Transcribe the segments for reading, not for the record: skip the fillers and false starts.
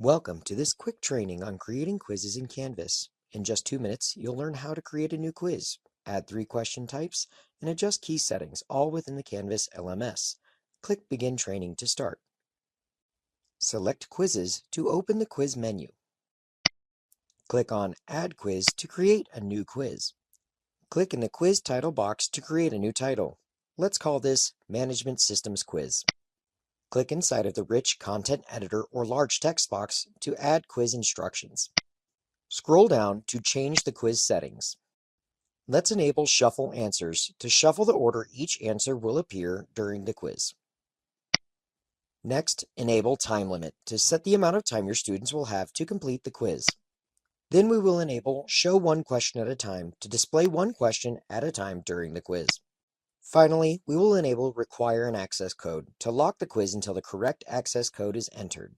Welcome to this quick training on creating quizzes in Canvas. In just 2 minutes, you'll learn how to create a new quiz, add 3 question types, and adjust key settings, all within the Canvas LMS. Click Begin Training to start. Select Quizzes to open the quiz menu. Click on Add Quiz to create a new quiz. Click in the quiz title box to create a new title. Let's call this Management Systems Quiz. Click inside of the Rich Content Editor or large text box to add quiz instructions. Scroll down to change the quiz settings. Let's enable Shuffle Answers to shuffle the order each answer will appear during the quiz. Next, enable Time Limit to set the amount of time your students will have to complete the quiz. Then we will enable Show one question at a time to display one question at a time during the quiz. Finally, we will enable Require an Access Code to lock the quiz until the correct access code is entered.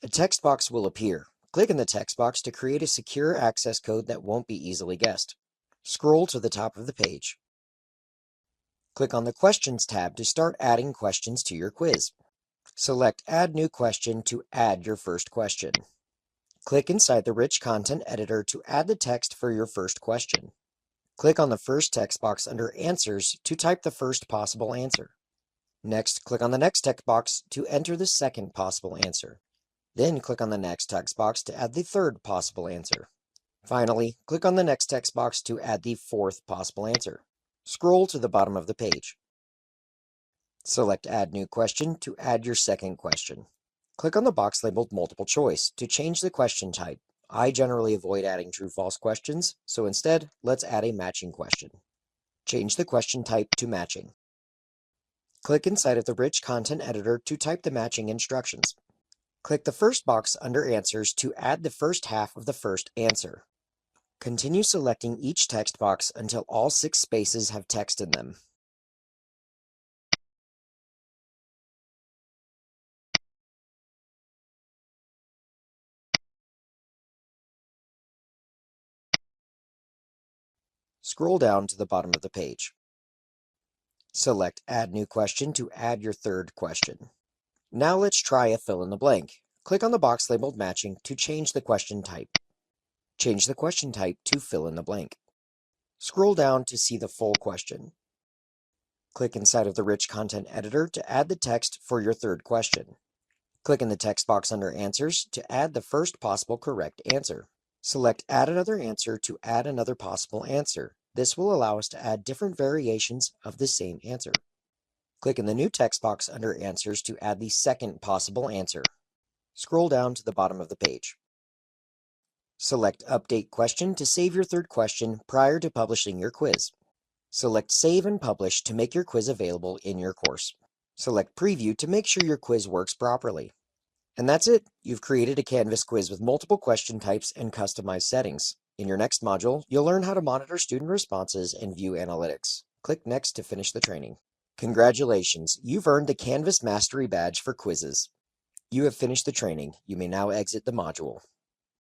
A text box will appear. Click in the text box to create a secure access code that won't be easily guessed. Scroll to the top of the page. Click on the Questions tab to start adding questions to your quiz. Select Add New Question to add your first question. Click inside the Rich Content Editor to add the text for your first question. Click on the first text box under Answers to type the first possible answer. Next, click on the next text box to enter the second possible answer. Then click on the next text box to add the third possible answer. Finally, click on the next text box to add the fourth possible answer. Scroll to the bottom of the page. Select Add New Question to add your second question. Click on the box labeled Multiple Choice to change the question type. I generally avoid adding true-false questions, so instead, let's add a matching question. Change the question type to Matching. Click inside of the Rich Content Editor to type the matching instructions. Click the first box under Answers to add the first half of the first answer. Continue selecting each text box until all 6 spaces have text in them. Scroll down to the bottom of the page. Select Add New Question to add your third question. Now let's try a fill in the blank. Click on the box labeled Matching to change the question type. Change the question type to Fill in the blank. Scroll down to see the full question. Click inside of the Rich Content Editor to add the text for your third question. Click in the text box under Answers to add the first possible correct answer. Select Add Another Answer to add another possible answer. This will allow us to add different variations of the same answer. Click in the new text box under Answers to add the second possible answer. Scroll down to the bottom of the page. Select Update Question to save your third question prior to publishing your quiz. Select Save and Publish to make your quiz available in your course. Select Preview to make sure your quiz works properly. And that's it. You've created a Canvas quiz with multiple question types and customized settings. In your next module, you'll learn how to monitor student responses and view analytics. Click Next to finish the training. Congratulations, you've earned the Canvas Mastery Badge for quizzes. You have finished the training. You may now exit the module.